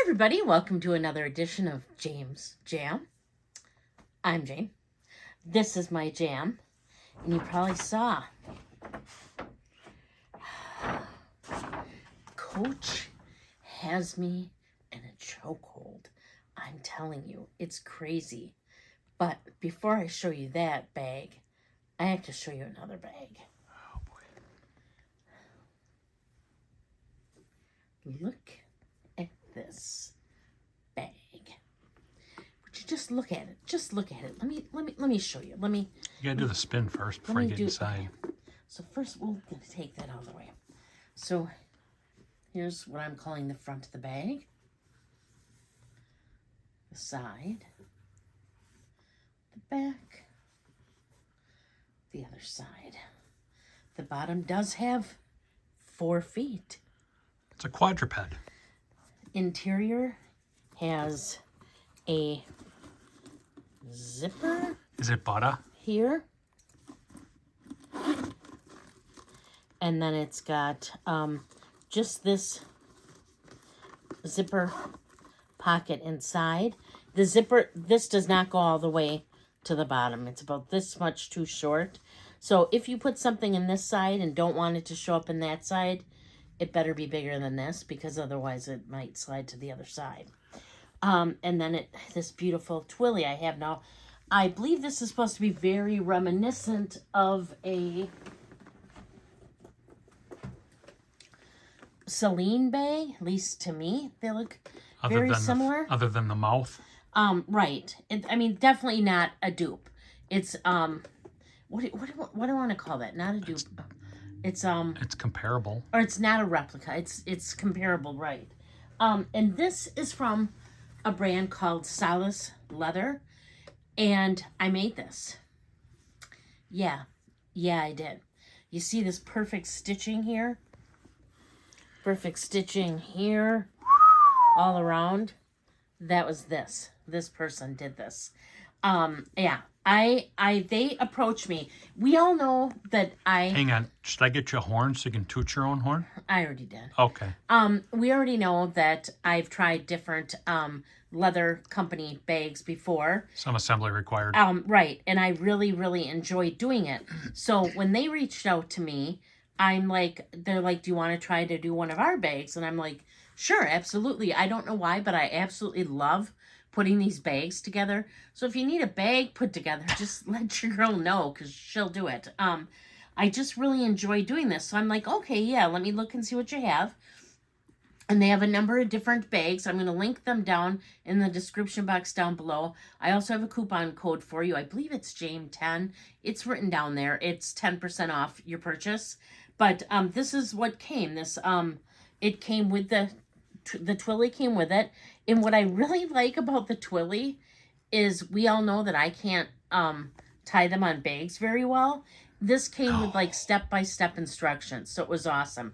Everybody, welcome to another edition of James Jam. I'm Jane. This is my jam, and you probably saw Coach has me in a chokehold. I'm telling you, it's crazy. But before I show you that bag, I have to show you another bag. Oh boy. Look at this bag. Would you just look at it? Just look at it. Let me show you. You gotta do the spin first before you get inside. Okay. So first we're gonna take that out of the way. So here's what I'm calling the front of the bag. The side. The back. The other side. The bottom does have 4 feet. It's a quadruped. Interior has a zipper. Is it butter? Here. And then it's got just this zipper pocket inside. The zipper, this does not go all the way to the bottom. It's about this much too short. So if you put something in this side and don't want it to show up in that side, it better be bigger than this, because otherwise it might slide to the other side. And then this beautiful Twilly I have now. I believe this is supposed to be very reminiscent of a Celine bag, at least to me. They look very similar. Other than the mouth? Right. I mean, definitely not a dupe. It's, what do I want to call that? Not a dupe. It's comparable. Or it's not a replica. It's comparable, right. And this is from a brand called Solace Leather. And I made this. Yeah, I did. You see this perfect stitching here? Perfect stitching here, all around. That was this. This person did this. Yeah. They approached me. We all know that Hang on. Should I get you a horn so you can toot your own horn? I already did. Okay. We already know that I've tried different leather company bags before. Some assembly required. Right. And I really, really enjoyed doing it. So when they reached out to me, they're like, do you want to try to do one of our bags? And I'm like, sure, absolutely. I don't know why, but I absolutely love putting these bags together. So if you need a bag put together, just let your girl know, because she'll do it. I just really enjoy doing this. So I'm like, okay, yeah, let me look and see what you have. And they have a number of different bags. I'm going to link them down in the description box down below. I also have a coupon code for you. I believe it's Jame10. It's written down there. It's 10% off your purchase. But this is what came. It came with the Twilly came with it. And what I really like about the Twilly is we all know that I can't tie them on bags very well. This came with like step-by-step instructions. So it was awesome.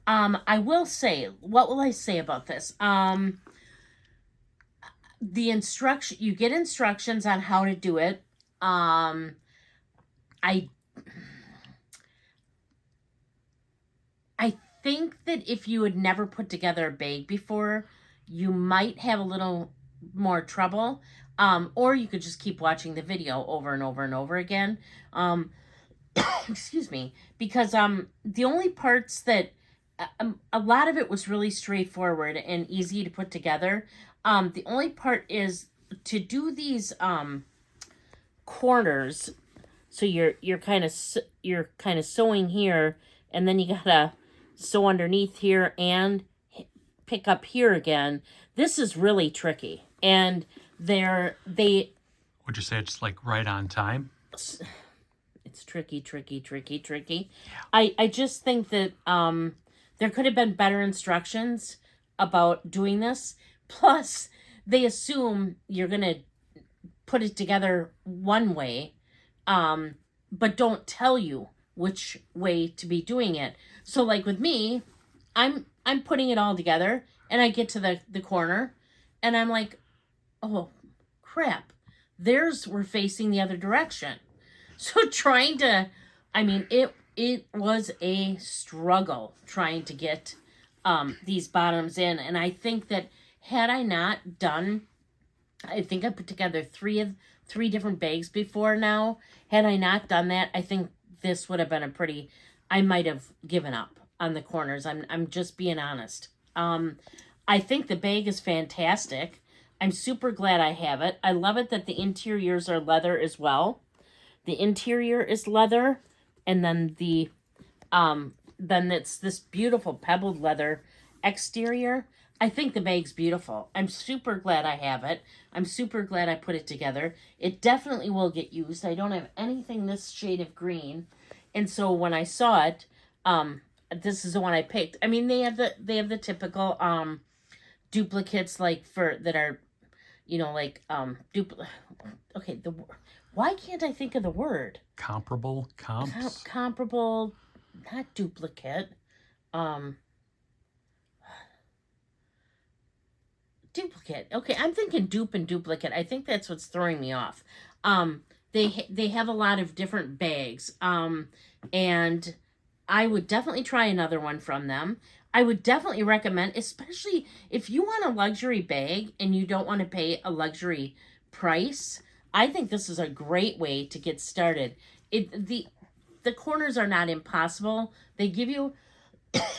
I will say, what will I say about this? The instruction, you get instructions on how to do it. I think that if you had never put together a bag before, you might have a little more trouble. Or you could just keep watching the video over and over and over again. Excuse me. Because the only parts that a lot of it was really straightforward and easy to put together. The only part is to do these corners. So you're kind of sewing here, and then you gotta sew underneath here and pick up here again. This is really tricky, and would you say it's like right on time? It's tricky. Yeah. I just think that there could have been better instructions about doing this. Plus, they assume you're going to put it together one way, but don't tell you which way to be doing it. So like with me, I'm putting it all together, and I get to the corner, and I'm like, oh, crap. Theirs were facing the other direction. So trying to, I mean, it was a struggle trying to get these bottoms in. And I think that had I not done, I think I put together three different bags before now. Had I not done that, I think this would have been a pretty, I might have given up on the corners. I'm just being honest. I think the bag is fantastic. I'm super glad I have it. I love it that the interiors are leather as well. The interior is leather, and then then it's this beautiful pebbled leather exterior. I think the bag's beautiful. I'm super glad I have it. I'm super glad I put it together. It definitely will get used. I don't have anything this shade of green. And so when I saw it, this is the one I picked. I mean, they have the typical duplicates like that are, like okay, why can't I think of the word? Comparable, comps? Comparable, not duplicate. Duplicate. Okay, I'm thinking dupe and duplicate. I think that's what's throwing me off. They have a lot of different bags. And I would definitely try another one from them. I would definitely recommend, especially if you want a luxury bag and you don't want to pay a luxury price. I think this is a great way to get started. The corners are not impossible. They give you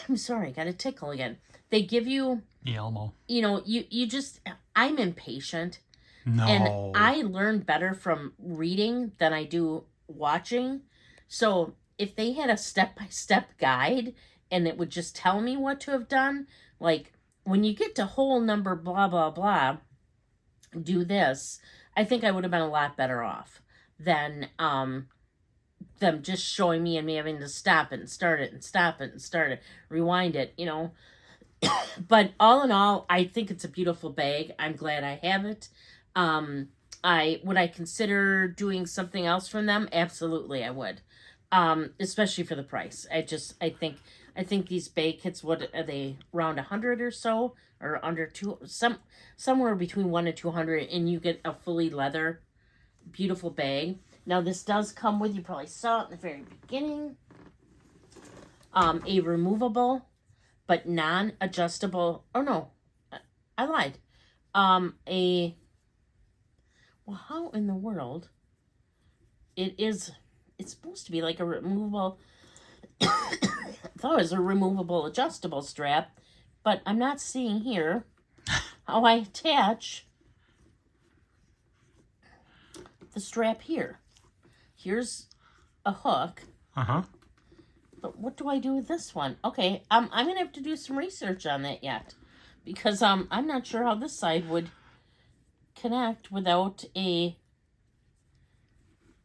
I'm sorry, got a tickle again. They give you Elmo. You just I'm impatient. No. And I learn better from reading than I do watching. So if they had a step-by-step guide and it would just tell me what to have done, like when you get to hole number blah, blah, blah, do this, I think I would have been a lot better off than them just showing me and me having to stop it and start it and stop it and start it, rewind it, But all in all, I think it's a beautiful bag. I'm glad I have it. Would I consider doing something else from them? Absolutely, I would. Especially for the price. I think these bag kits, what are they, around 100 or so, or under somewhere between 1 and 200, and you get a fully leather, beautiful bag. Now this does come with, you probably saw it in the very beginning, a removable but non-adjustable. Oh no, I lied. Well, how in the world? It's supposed to be like a removable, I thought it was a removable adjustable strap, but I'm not seeing here how I attach the strap here. Here's a hook. Uh-huh. But what do I do with this one? Okay, I'm going to have to do some research on that yet, because I'm not sure how this side would connect without a,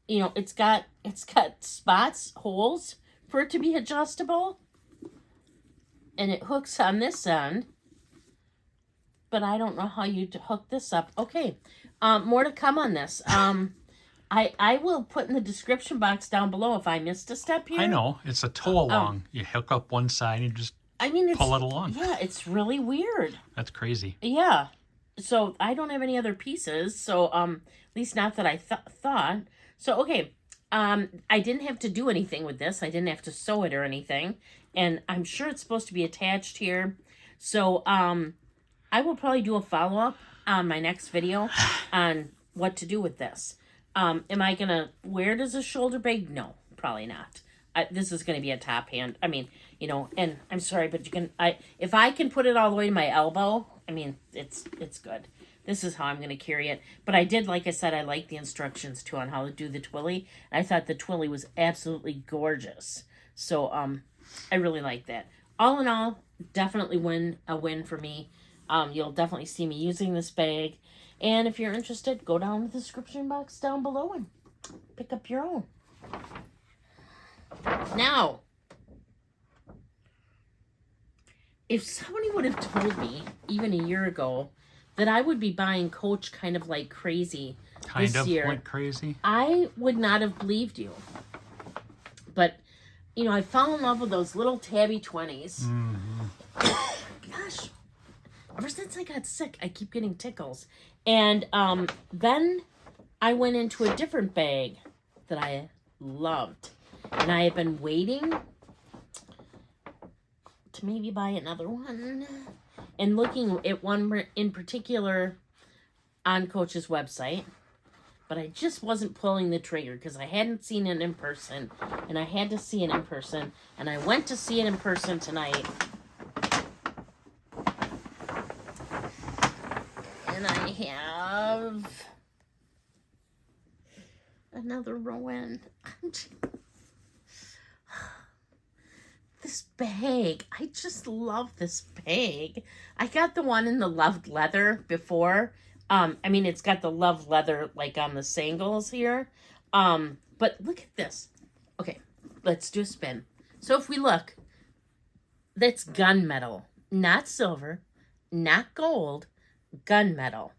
it's got spots, holes for it to be adjustable, and it hooks on this end, but I don't know how you hook this up. Okay, more to come on this. I will put in the description box down below if I missed a step here. I know. It's a tow along. You hook up one side and you just pull it along. Yeah, it's really weird. That's crazy. Yeah. So I don't have any other pieces. So at least not that I thought. So, okay. I didn't have to do anything with this. I didn't have to sew it or anything. And I'm sure it's supposed to be attached here. So I will probably do a follow-up on my next video on what to do with this. Am I going to wear it as a shoulder bag? No, probably not. This is going to be a top hand. I mean, and I'm sorry, but if I can put it all the way to my elbow, I mean, it's good. This is how I'm going to carry it. But I did, like I said, I like the instructions too on how to do the twilly. And I thought the twilly was absolutely gorgeous. So, I really like that. All in all, definitely a win for me. You'll definitely see me using this bag. And if you're interested, go down to the description box down below and pick up your own. Now, if somebody would have told me, even a year ago, that I would be buying Coach kind of like crazy this year, like crazy, I would not have believed you. But, I fell in love with those little tabby 20s. Mm-hmm. Gosh, ever since I got sick, I keep getting tickles. And then I went into a different bag that I loved. And I have been waiting to maybe buy another one. And looking at one in particular on Coach's website. But I just wasn't pulling the trigger because I hadn't seen it in person. And I had to see it in person. And I went to see it in person tonight. And I have another Rowan. This bag. I just love this bag. I got the one in the loved leather before. I mean, it's got the love leather like on the sangles here. But look at this. Okay, let's do a spin. So if we look, that's gunmetal, not silver, not gold, gunmetal.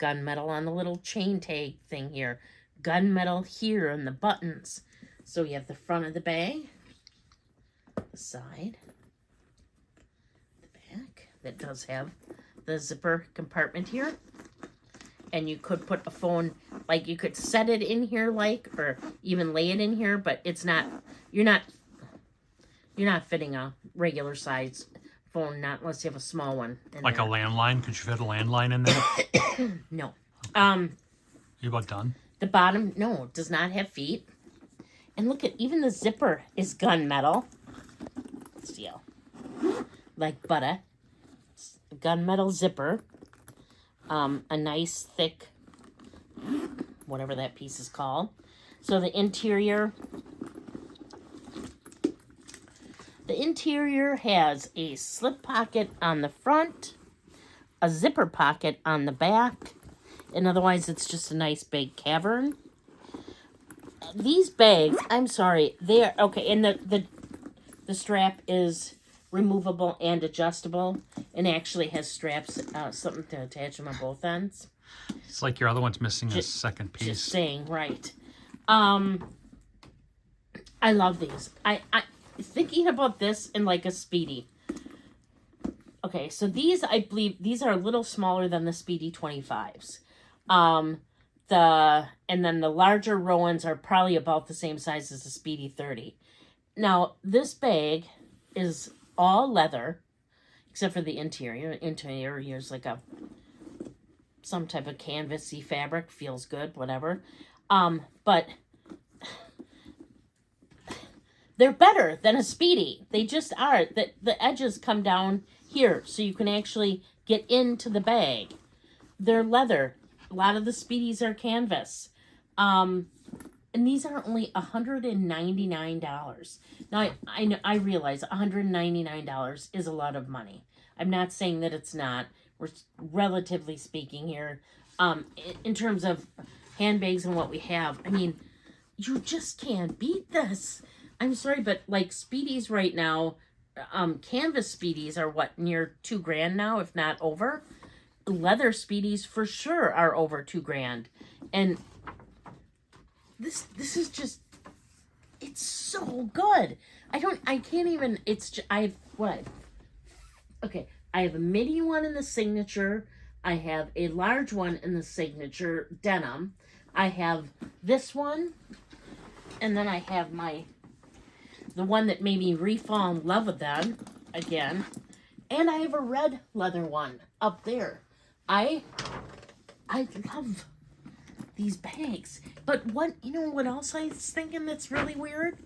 Gunmetal on the little chain tag thing here. Gunmetal here on the buttons. So we have the front of the bag, the side, the back. That does have the zipper compartment here. And you could put a phone, like you could set it in here like, or even lay it in here, but it's not, you're not fitting a regular size phone, not unless you have a small one. Like there. A landline? Could you fit a landline in there? No. Okay. You about done? The bottom, no, does not have feet. And look at, even the zipper is gunmetal. Steel. Like butter. Gunmetal zipper. A nice thick, whatever that piece is called. So the interior has a slip pocket on the front, a zipper pocket on the back, and otherwise it's just a nice big cavern. These bags, I'm sorry, they are, okay, and the strap is removable and adjustable, and actually has straps, something to attach them on both ends. It's like your other one's missing a second piece. Just saying, right. I love these. I thinking about this in like a Speedy. Okay, so these, I believe, these are a little smaller than the Speedy 25s. And then the larger Rowans are probably about the same size as the Speedy 30. Now, this bag is all leather, except for the interior. Interior is like some type of canvasy fabric. Feels good, whatever. But they're better than a Speedy. They just are. The edges come down here, so you can actually get into the bag. They're leather. A lot of the Speedies are canvas. And these are only $199. Now, I realize $199 is a lot of money. I'm not saying that it's not. We're relatively speaking here. In terms of handbags and what we have, I mean, you just can't beat this. I'm sorry, but like Speedies right now, canvas Speedies are what, near $2,000 now, if not over. Leather Speedies for sure are over $2,000. And this is just, it's so good. I can't even, it's just, I have a midi one in the signature. I have a large one in the signature denim. I have this one. And then I have the one that made me re-fall in love with them again. And I have a red leather one up there. I love these bags. But what else I was thinking that's really weird?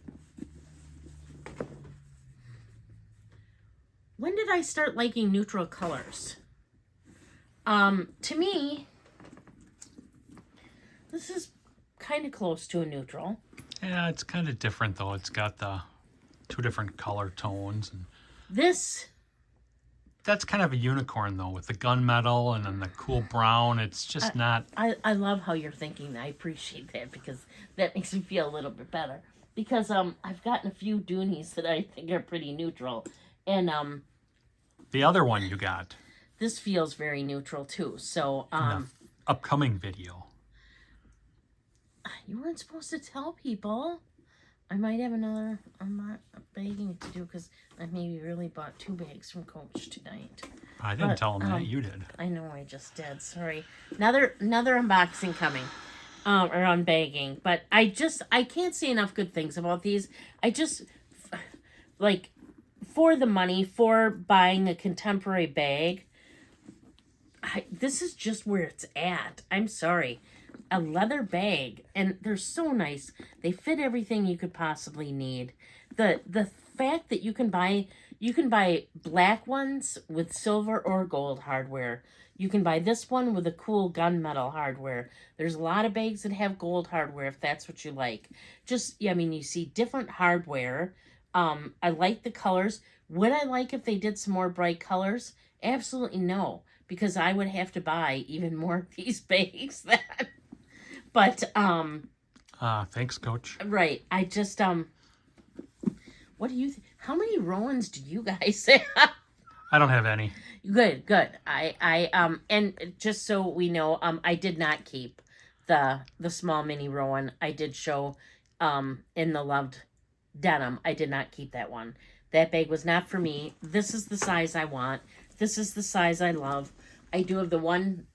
When did I start liking neutral colors? To me, this is kind of close to a neutral. Yeah, it's kind of different though. It's got the two different color tones. And that's kind of a unicorn though, with the gunmetal and then the cool brown. It's just not. I love how you're thinking. I appreciate that because that makes me feel a little bit better. Because I've gotten a few Doonies that I think are pretty neutral, and the other one you got. This feels very neutral too. So in the upcoming video. You weren't supposed to tell people. I might have another. I'm not bagging to do because I maybe really bought 2 bags from Coach tonight. I didn't tell them that. You did. I know I just did. Sorry. Another unboxing coming. or unbagging. But I can't say enough good things about these. I just, like, for the money, for buying a contemporary bag, this is just where it's at. I'm sorry. A leather bag, and they're so nice. They fit everything you could possibly need. The fact that you can buy black ones with silver or gold hardware. You can buy this one with a cool gunmetal hardware. There's a lot of bags that have gold hardware if that's what you like. I mean, you see different hardware. I like the colors. Would I like if they did some more bright colors? Absolutely no, because I would have to buy even more of these bags then. But thanks, Coach. Right. I just what do you how many Rowans do you guys have? I don't have any. Good. And just so we know, I did not keep the small mini Rowan. I did show in the loved denim. I did not keep that one. That bag was not for me. This is the size I want. This is the size I love. I do have the one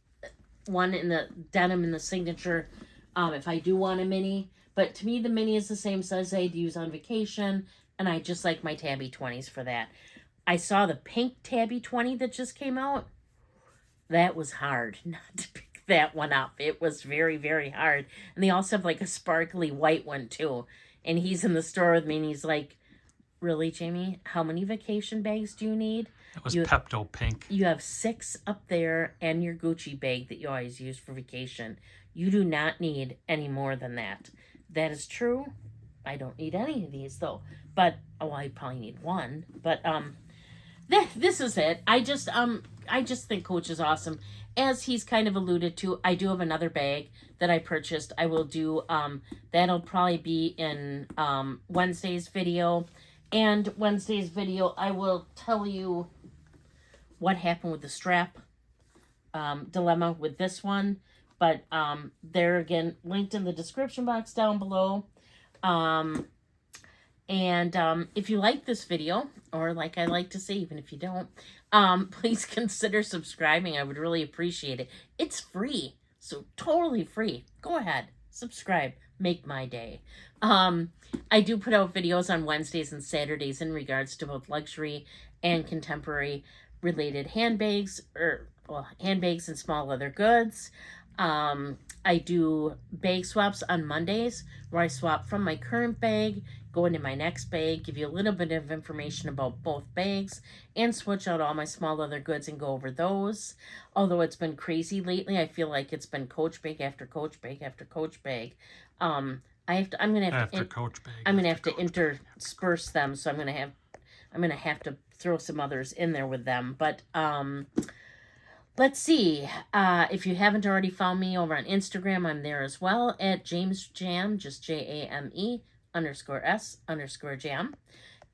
in the denim in the signature if I do want a mini. But to me, the mini is the same size I'd use on vacation. And I just like my Tabby 20s for that. I saw the pink Tabby 20 that just came out. That was hard not to pick that one up. It was very, very hard. And they also have like a sparkly white one too. And he's in the store with me and he's like, really, Jamie? How many vacation bags do you need? It was Pepto Pink. You have 6 up there and your Gucci bag that you always use for vacation. You do not need any more than that. That is true. I don't need any of these though. But, I probably need one. But, this is it. I just think Coach is awesome. As he's kind of alluded to, I do have another bag that I purchased. I will do, that'll probably be in, Wednesday's video. And Wednesday's video, I will tell you what happened with the strap, dilemma with this one. But, they're again linked in the description box down below. And if you like this video, or like I like to say, even if you don't, please consider subscribing. I would really appreciate it. It's free, so totally free. Go ahead, subscribe. Make my day. I do put out videos on Wednesdays and Saturdays in regards to both luxury and contemporary related handbags, handbags and small leather goods. I do bag swaps on Mondays where I swap from my current bag, go into my next bag, give you a little bit of information about both bags, and switch out all my small leather goods and go over those. Although it's been crazy lately, I feel like it's been Coach bag after Coach bag after Coach bag. I'm gonna have to intersperse them, so I'm gonna have to throw some others in there with them. But let's see. If you haven't already found me over on Instagram, I'm there as well at James Jam, just JAME_S_Jam.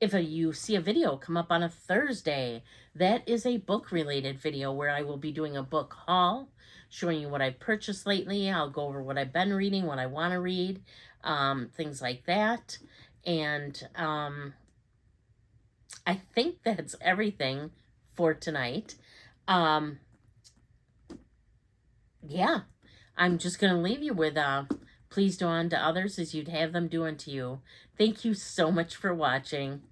If you see a video come up on a Thursday, that is a book-related video where I will be doing a book haul, showing you what I've purchased lately. I'll go over what I've been reading, what I want to read, things like that. And I think that's everything for tonight. Yeah, I'm just going to leave you with please do unto others as you'd have them do unto you. Thank you so much for watching.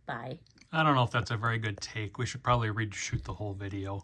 Bye. I don't know if that's a very good take. We should probably reshoot the whole video.